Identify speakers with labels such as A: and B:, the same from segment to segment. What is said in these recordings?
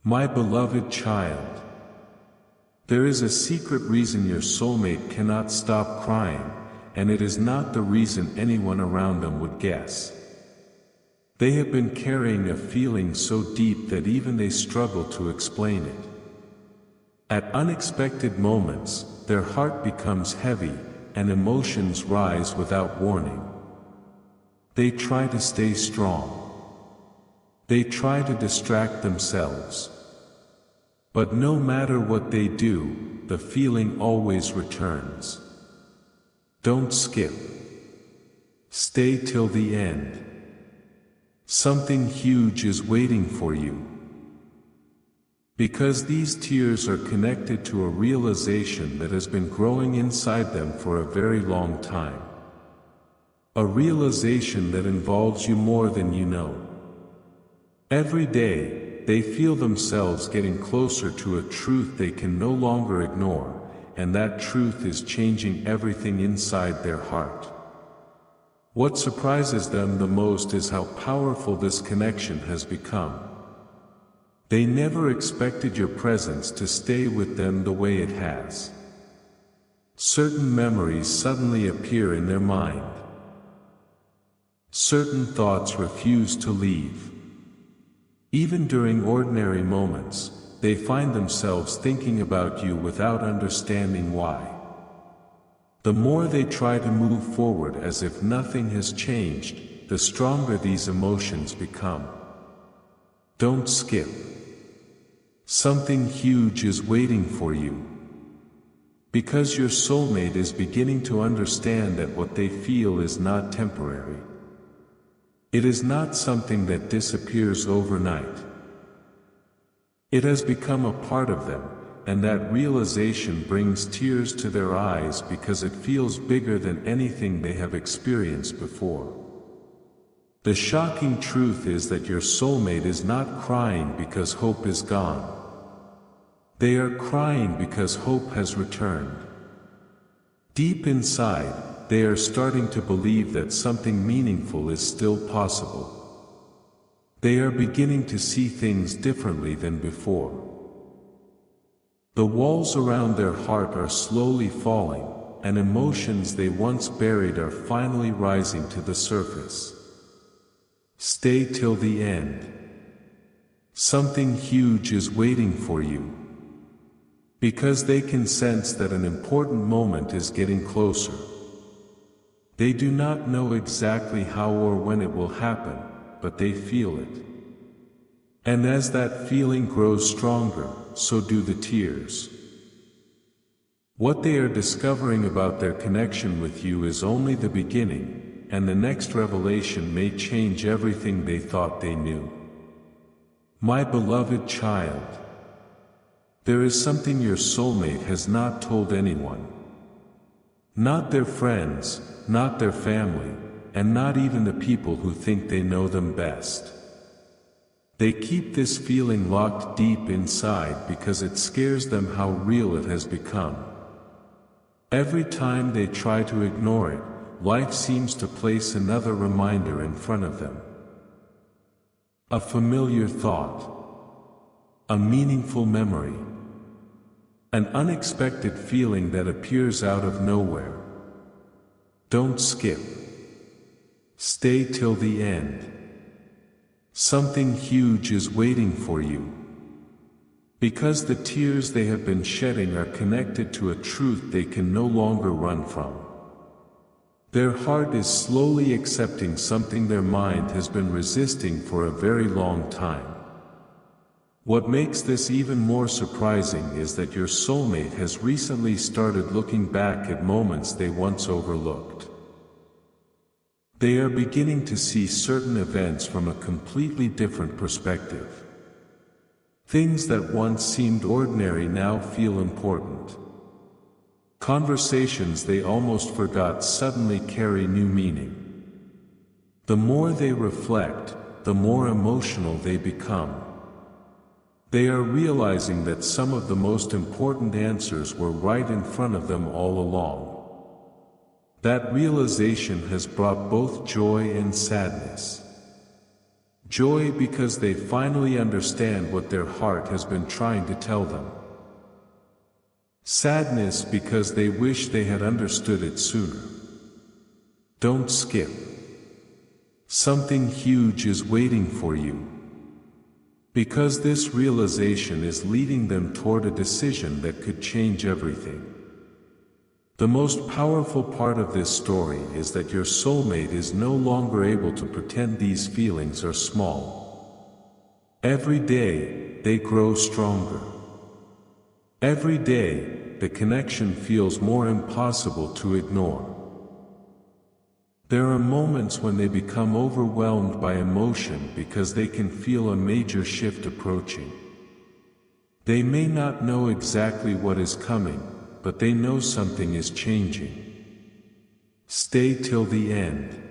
A: My beloved child, there is a secret reason your soulmate cannot stop crying, and it is not the reason anyone around them would guess. They have been carrying a feeling so deep that even they struggle to explain it. At unexpected moments, their heart becomes heavy, and emotions rise without warning. They try to stay strong. They try to distract themselves. But no matter what they do, the feeling always returns. Don't skip. Stay till the end. Something huge is waiting for you. Because these tears are connected to a realization that has been growing inside them for a very long time. A realization that involves you more than you know. Every day, they feel themselves getting closer to a truth they can no longer ignore, and that truth is changing everything inside their heart. What surprises them the most is how powerful this connection has become. They never expected your presence to stay with them the way it has. Certain memories suddenly appear in their mind. Certain thoughts refuse to leave. Even during ordinary moments, they find themselves thinking about you without understanding why. The more they try to move forward as if nothing has changed, the stronger these emotions become. Don't skip. Something huge is waiting for you. Because your soulmate is beginning to understand that what they feel is not temporary. It is not something that disappears overnight. It has become a part of them, and that realization brings tears to their eyes because it feels bigger than anything they have experienced before. The shocking truth is that your soulmate is not crying because hope is gone. They are crying because hope has returned. Deep inside, they are starting to believe that something meaningful is still possible. They are beginning to see things differently than before. The walls around their heart are slowly falling, and emotions they once buried are finally rising to the surface. Stay till the end. Something huge is waiting for you. Because they can sense that an important moment is getting closer. They do not know exactly how or when it will happen, but they feel it. And as that feeling grows stronger, so do the tears. What they are discovering about their connection with you is only the beginning, and the next revelation may change everything they thought they knew. My beloved child, there is something your soulmate has not told anyone. Not their friends, not their family, and not even the people who think they know them best. They keep this feeling locked deep inside because it scares them how real it has become. Every time they try to ignore it, life seems to place another reminder in front of them. A familiar thought. A meaningful memory. An unexpected feeling that appears out of nowhere. Don't skip. Stay till the end. Something huge is waiting for you. Because the tears they have been shedding are connected to a truth they can no longer run from. Their heart is slowly accepting something their mind has been resisting for a very long time. What makes this even more surprising is that your soulmate has recently started looking back at moments they once overlooked. They are beginning to see certain events from a completely different perspective. Things that once seemed ordinary now feel important. Conversations they almost forgot suddenly carry new meaning. The more they reflect, the more emotional they become. They are realizing that some of the most important answers were right in front of them all along. That realization has brought both joy and sadness. Joy because they finally understand what their heart has been trying to tell them. Sadness because they wish they had understood it sooner. Don't skip. Something huge is waiting for you. Because this realization is leading them toward a decision that could change everything. The most powerful part of this story is that your soulmate is no longer able to pretend these feelings are small. Every day, they grow stronger. Every day, the connection feels more impossible to ignore. There are moments when they become overwhelmed by emotion because they can feel a major shift approaching. They may not know exactly what is coming, but they know something is changing. Stay till the end.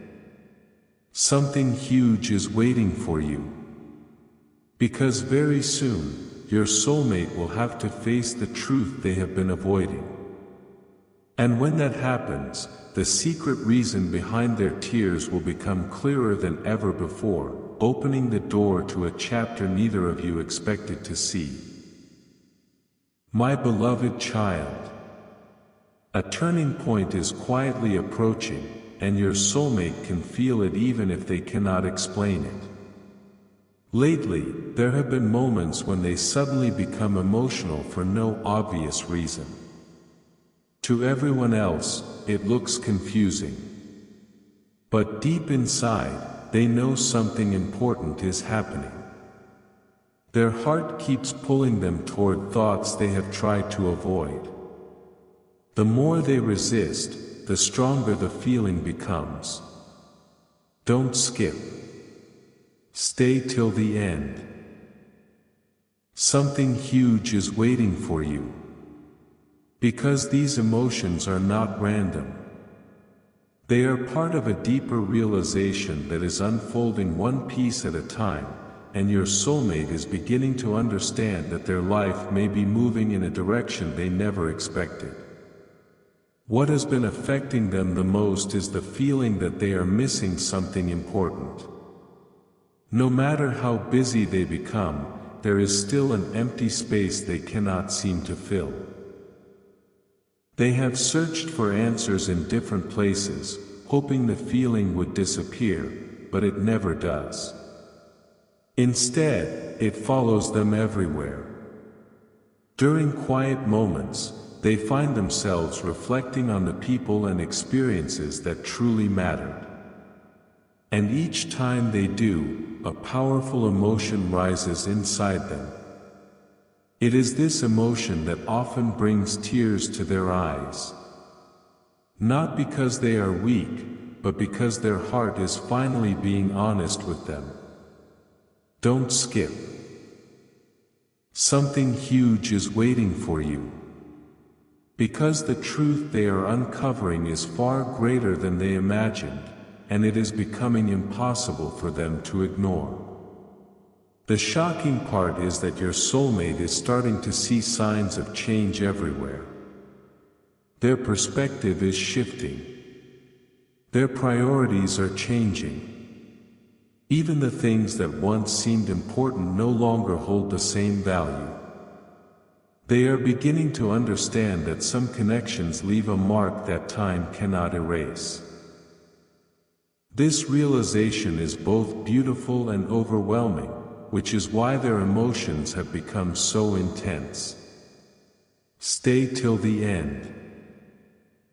A: Something huge is waiting for you. Because very soon, your soulmate will have to face the truth they have been avoiding. And when that happens, the secret reason behind their tears will become clearer than ever before, opening the door to a chapter neither of you expected to see. My beloved child. A turning point is quietly approaching, and your soulmate can feel it even if they cannot explain it. Lately, there have been moments when they suddenly become emotional for no obvious reason. To everyone else, it looks confusing. But deep inside, they know something important is happening. Their heart keeps pulling them toward thoughts they have tried to avoid. The more they resist, the stronger the feeling becomes. Don't skip. Stay till the end. Something huge is waiting for you. Because these emotions are not random. They are part of a deeper realization that is unfolding one piece at a time, and your soulmate is beginning to understand that their life may be moving in a direction they never expected. What has been affecting them the most is the feeling that they are missing something important. No matter how busy they become, there is still an empty space they cannot seem to fill. They have searched for answers in different places, hoping the feeling would disappear, but it never does. Instead, it follows them everywhere. During quiet moments, they find themselves reflecting on the people and experiences that truly mattered. And each time they do, a powerful emotion rises inside them. It is this emotion that often brings tears to their eyes. Not because they are weak, but because their heart is finally being honest with them. Don't skip. Something huge is waiting for you. Because the truth they are uncovering is far greater than they imagined, and it is becoming impossible for them to ignore. The shocking part is that your soulmate is starting to see signs of change everywhere. Their perspective is shifting. Their priorities are changing. Even the things that once seemed important no longer hold the same value. They are beginning to understand that some connections leave a mark that time cannot erase. This realization is both beautiful and overwhelming, which is why their emotions have become so intense. Stay till the end.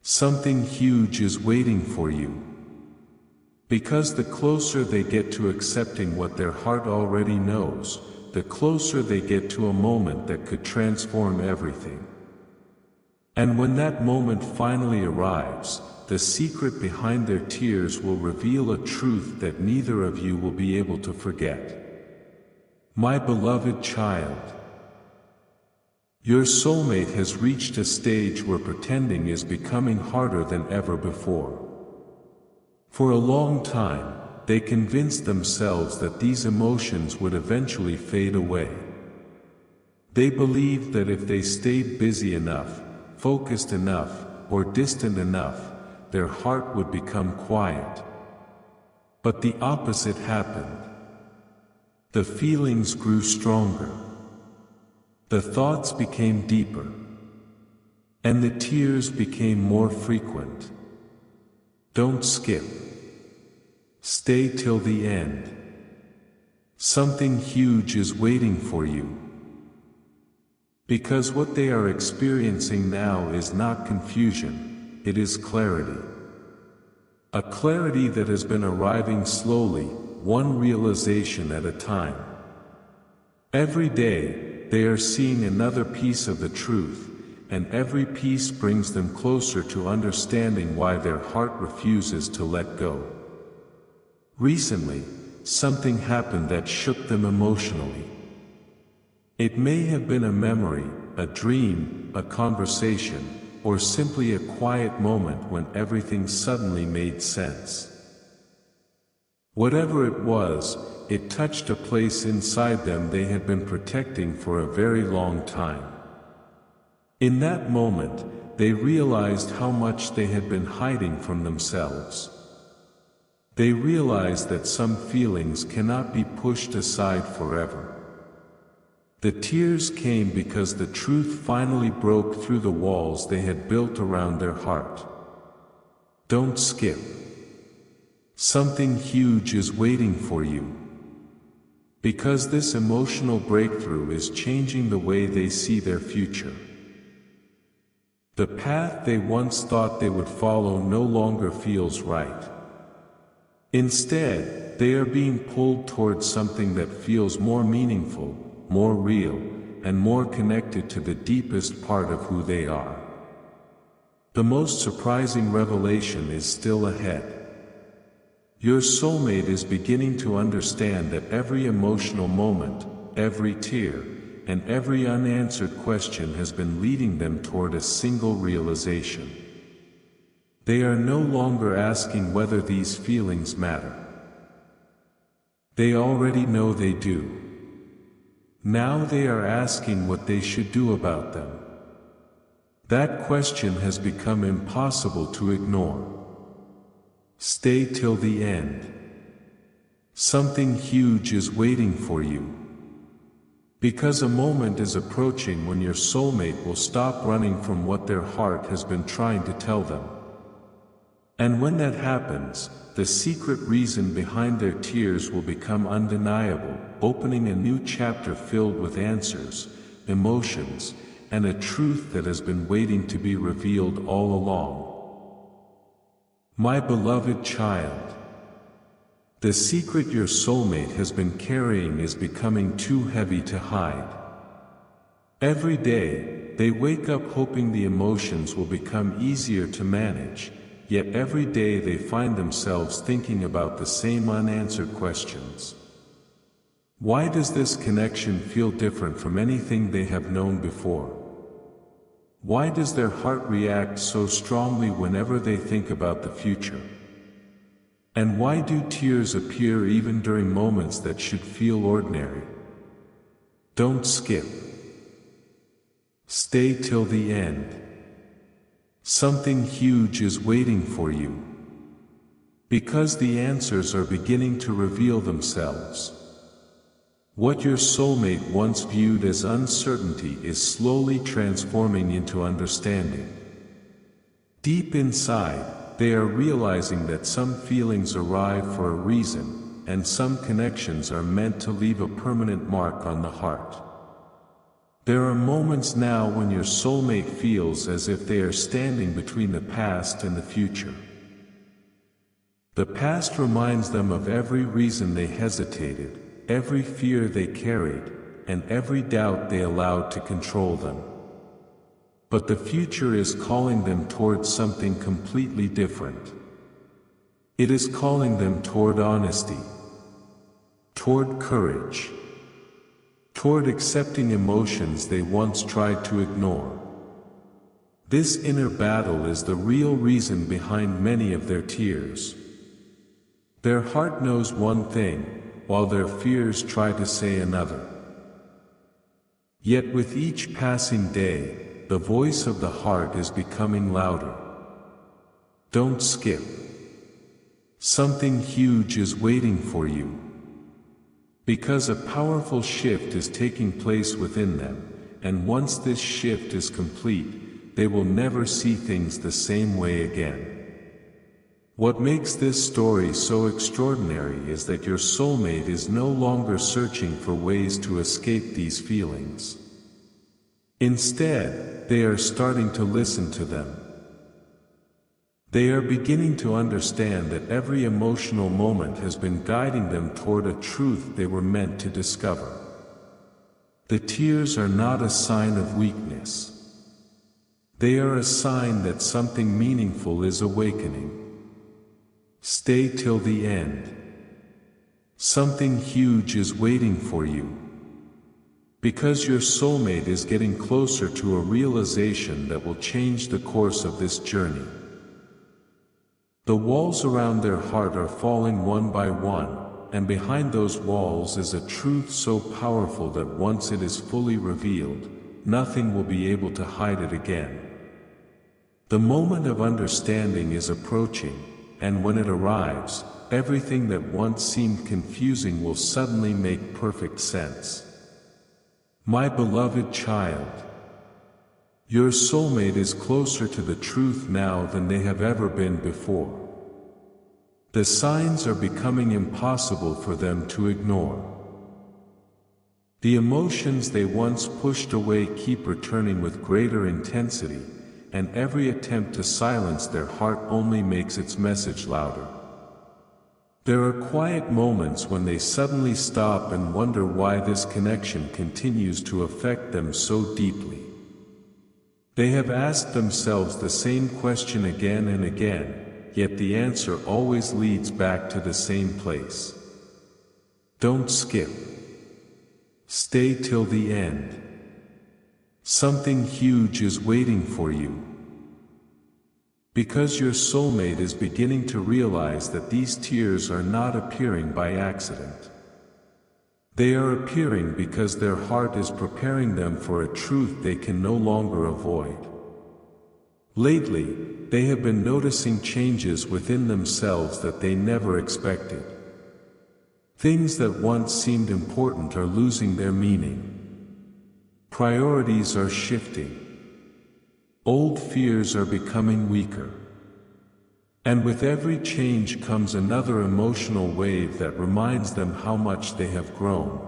A: Something huge is waiting for you. Because the closer they get to accepting what their heart already knows, the closer they get to a moment that could transform everything. And when that moment finally arrives, the secret behind their tears will reveal a truth that neither of you will be able to forget. My beloved child, your soulmate has reached a stage where pretending is becoming harder than ever before. For a long time, they convinced themselves that these emotions would eventually fade away. They believed that if they stayed busy enough, focused enough, or distant enough, their heart would become quiet. But the opposite happened. The feelings grew stronger. The thoughts became deeper. And the tears became more frequent. Don't skip. Stay till the end. Something huge is waiting for you. Because what they are experiencing now is not confusion, it is clarity. A clarity that has been arriving slowly, one realization at a time. Every day, they are seeing another piece of the truth, and every piece brings them closer to understanding why their heart refuses to let go. Recently, something happened that shook them emotionally. It may have been a memory, a dream, a conversation, or simply a quiet moment when everything suddenly made sense. Whatever it was, it touched a place inside them they had been protecting for a very long time. In that moment, they realized how much they had been hiding from themselves. They realized that some feelings cannot be pushed aside forever. The tears came because the truth finally broke through the walls they had built around their heart. Don't skip. Something huge is waiting for you. Because this emotional breakthrough is changing the way they see their future. The path they once thought they would follow no longer feels right. Instead, they are being pulled towards something that feels more meaningful, more real, and more connected to the deepest part of who they are. The most surprising revelation is still ahead. Your soulmate is beginning to understand that every emotional moment, every tear, and every unanswered question has been leading them toward a single realization. They are no longer asking whether these feelings matter. They already know they do. Now they are asking what they should do about them. That question has become impossible to ignore. Stay till the end. Something huge is waiting for you. Because a moment is approaching when your soulmate will stop running from what their heart has been trying to tell them. And when that happens, the secret reason behind their tears will become undeniable, opening a new chapter filled with answers, emotions, and a truth that has been waiting to be revealed all along. My beloved child, the secret your soulmate has been carrying is becoming too heavy to hide. Every day, they wake up hoping the emotions will become easier to manage. Yet every day they find themselves thinking about the same unanswered questions. Why does this connection feel different from anything they have known before? Why does their heart react so strongly whenever they think about the future? And why do tears appear even during moments that should feel ordinary? Don't skip. Stay till the end. Something huge is waiting for you. Because the answers are beginning to reveal themselves. What your soulmate once viewed as uncertainty is slowly transforming into understanding. Deep inside, they are realizing that some feelings arrive for a reason, and some connections are meant to leave a permanent mark on the heart. There are moments now when your soulmate feels as if they are standing between the past and the future. The past reminds them of every reason they hesitated, every fear they carried, and every doubt they allowed to control them. But the future is calling them towards something completely different. It is calling them toward honesty, toward courage, toward accepting emotions they once tried to ignore. This inner battle is the real reason behind many of their tears. Their heart knows one thing, while their fears try to say another. Yet with each passing day, the voice of the heart is becoming louder. Don't skip. Something huge is waiting for you. Because a powerful shift is taking place within them, and once this shift is complete, they will never see things the same way again. What makes this story so extraordinary is that your soulmate is no longer searching for ways to escape these feelings. Instead, they are starting to listen to them. They are beginning to understand that every emotional moment has been guiding them toward a truth they were meant to discover. The tears are not a sign of weakness. They are a sign that something meaningful is awakening. Stay till the end. Something huge is waiting for you. Because your soulmate is getting closer to a realization that will change the course of this journey. The walls around their heart are falling one by one, and behind those walls is a truth so powerful that once it is fully revealed, nothing will be able to hide it again. The moment of understanding is approaching, and when it arrives, everything that once seemed confusing will suddenly make perfect sense. My beloved child, your soulmate is closer to the truth now than they have ever been before. The signs are becoming impossible for them to ignore. The emotions they once pushed away keep returning with greater intensity, and every attempt to silence their heart only makes its message louder. There are quiet moments when they suddenly stop and wonder why this connection continues to affect them so deeply. They have asked themselves the same question again and again, yet the answer always leads back to the same place. Don't skip. Stay till the end. Something huge is waiting for you. Because your soulmate is beginning to realize that these tears are not appearing by accident. They are appearing because their heart is preparing them for a truth they can no longer avoid. Lately, they have been noticing changes within themselves that they never expected. Things that once seemed important are losing their meaning. Priorities are shifting. Old fears are becoming weaker. And with every change comes another emotional wave that reminds them how much they have grown.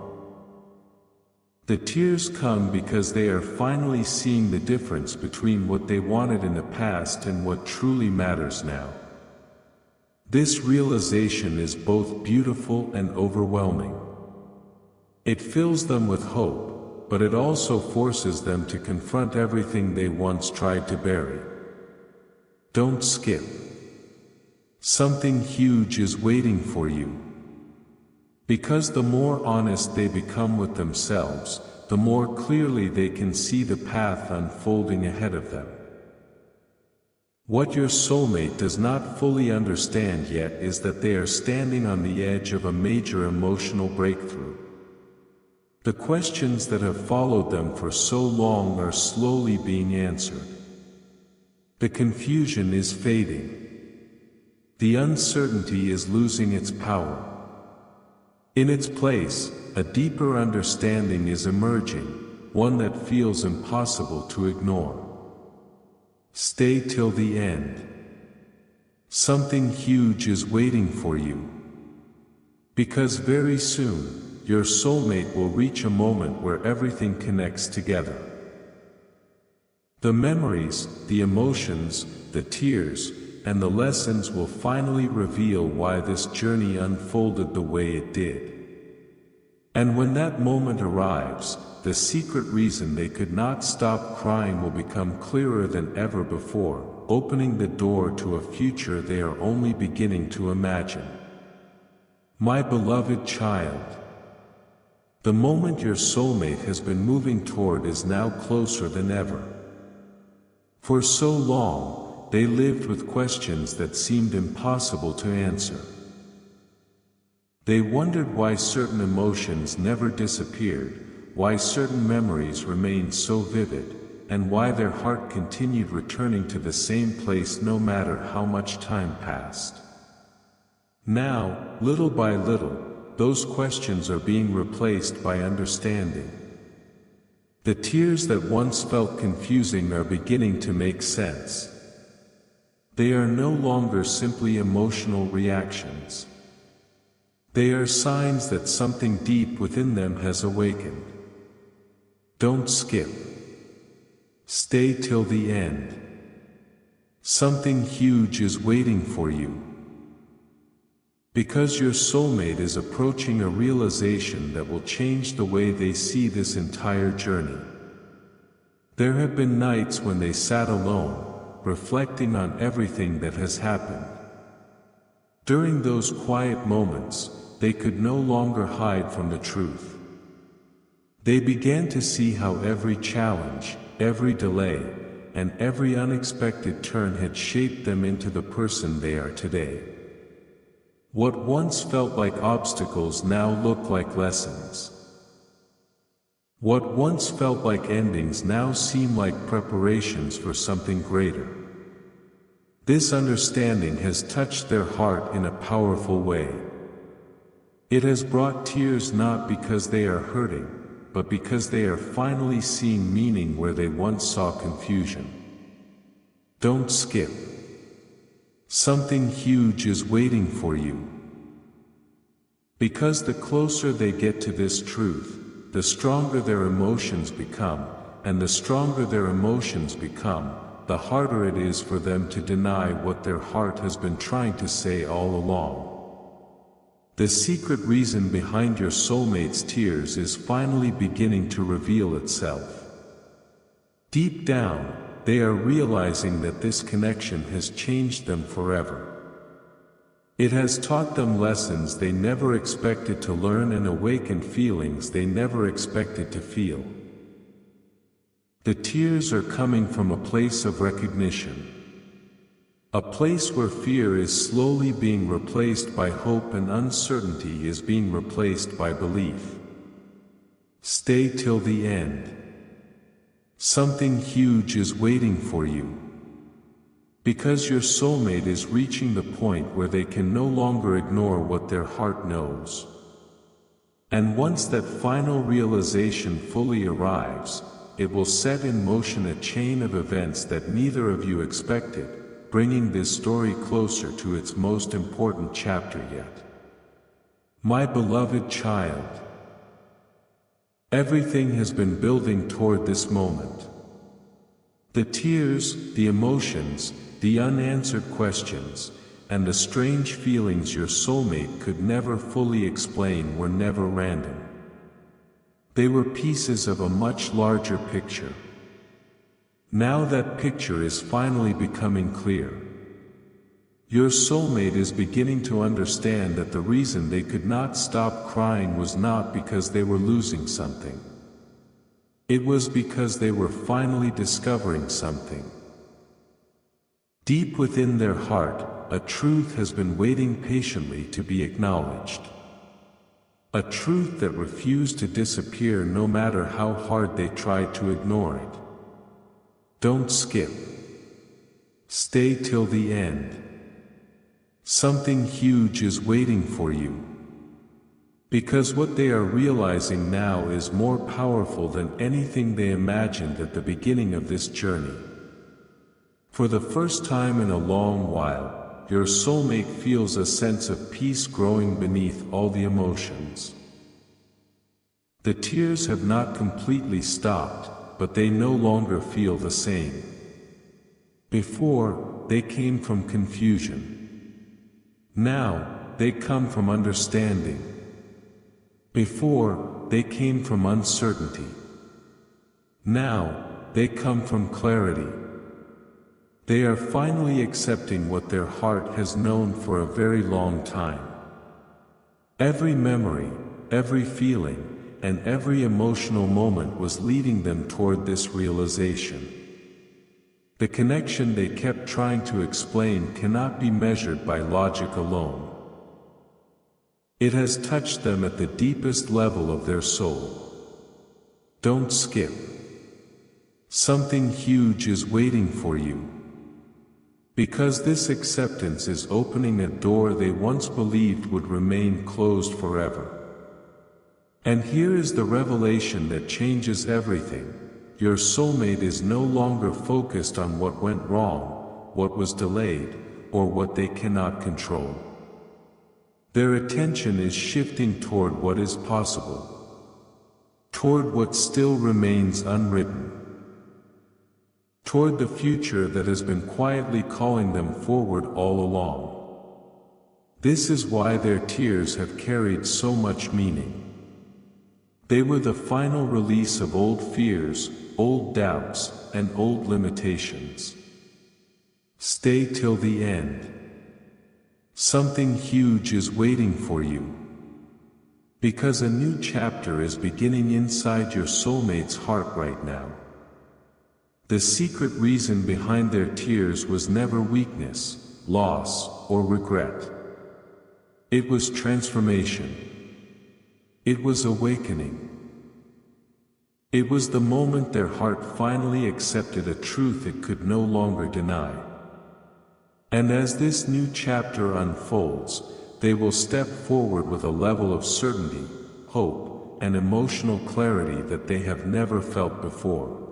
A: The tears come because they are finally seeing the difference between what they wanted in the past and what truly matters now. This realization is both beautiful and overwhelming. It fills them with hope, but it also forces them to confront everything they once tried to bury. Don't skip. Something huge is waiting for you. Because the more honest they become with themselves, the more clearly they can see the path unfolding ahead of them. What your soulmate does not fully understand yet is that they are standing on the edge of a major emotional breakthrough. The questions that have followed them for so long are slowly being answered. The confusion is fading. The uncertainty is losing its power. In its place, a deeper understanding is emerging, one that feels impossible to ignore. Stay till the end. Something huge is waiting for you. Because very soon, your soulmate will reach a moment where everything connects together. The memories, the emotions, the tears, and the lessons will finally reveal why this journey unfolded the way it did. And when that moment arrives, the secret reason they could not stop crying will become clearer than ever before, opening the door to a future they are only beginning to imagine. My beloved child, the moment your soulmate has been moving toward is now closer than ever. For so long, they lived with questions that seemed impossible to answer. They wondered why certain emotions never disappeared, why certain memories remained so vivid, and why their heart continued returning to the same place no matter how much time passed. Now, little by little, those questions are being replaced by understanding. The tears that once felt confusing are beginning to make sense. They are no longer simply emotional reactions. They are signs that something deep within them has awakened. Don't skip. Stay till the end. Something huge is waiting for you. Because your soulmate is approaching a realization that will change the way they see this entire journey. There have been nights when they sat alone, reflecting on everything that has happened. During those quiet moments, they could no longer hide from the truth. They began to see how every challenge, every delay, and every unexpected turn had shaped them into the person they are today. What once felt like obstacles now look like lessons. What once felt like endings now seem like preparations for something greater. This understanding has touched their heart in a powerful way. It has brought tears not because they are hurting, but because they are finally seeing meaning where they once saw confusion. Don't skip. Something huge is waiting for you. Because the closer they get to this truth, the stronger their emotions become, and the stronger their emotions become, the harder it is for them to deny what their heart has been trying to say all along. The secret reason behind your soulmate's tears is finally beginning to reveal itself. Deep down, they are realizing that this connection has changed them forever. It has taught them lessons they never expected to learn and awakened feelings they never expected to feel. The tears are coming from a place of recognition. A place where fear is slowly being replaced by hope and uncertainty is being replaced by belief. Stay till the end. Something huge is waiting for you. Because your soulmate is reaching the point where they can no longer ignore what their heart knows. And once that final realization fully arrives, it will set in motion a chain of events that neither of you expected, bringing this story closer to its most important chapter yet. My beloved child, everything has been building toward this moment. The tears, the emotions, the unanswered questions, and the strange feelings your soulmate could never fully explain were never random. They were pieces of a much larger picture. Now that picture is finally becoming clear. Your soulmate is beginning to understand that the reason they could not stop crying was not because they were losing something. It was because they were finally discovering something. Deep within their heart, a truth has been waiting patiently to be acknowledged. A truth that refused to disappear no matter how hard they tried to ignore it. Don't skip. Stay till the end. Something huge is waiting for you. Because what they are realizing now is more powerful than anything they imagined at the beginning of this journey. For the first time in a long while, your soulmate feels a sense of peace growing beneath all the emotions. The tears have not completely stopped, but they no longer feel the same. Before, they came from confusion. Now, they come from understanding. Before, they came from uncertainty. Now, they come from clarity. They are finally accepting what their heart has known for a very long time. Every memory, every feeling, and every emotional moment was leading them toward this realization. The connection they kept trying to explain cannot be measured by logic alone. It has touched them at the deepest level of their soul. Don't skip. Something huge is waiting for you. Because this acceptance is opening a door they once believed would remain closed forever. And here is the revelation that changes everything. Your soulmate is no longer focused on what went wrong, what was delayed, or what they cannot control. Their attention is shifting toward what is possible, toward what still remains unwritten, toward the future that has been quietly calling them forward all along. This is why their tears have carried so much meaning. They were the final release of old fears, old doubts, and old limitations. Stay till the end. Something huge is waiting for you. Because a new chapter is beginning inside your soulmate's heart right now. The secret reason behind their tears was never weakness, loss, or regret. It was transformation. It was awakening. It was the moment their heart finally accepted a truth it could no longer deny. And as this new chapter unfolds, they will step forward with a level of certainty, hope, and emotional clarity that they have never felt before.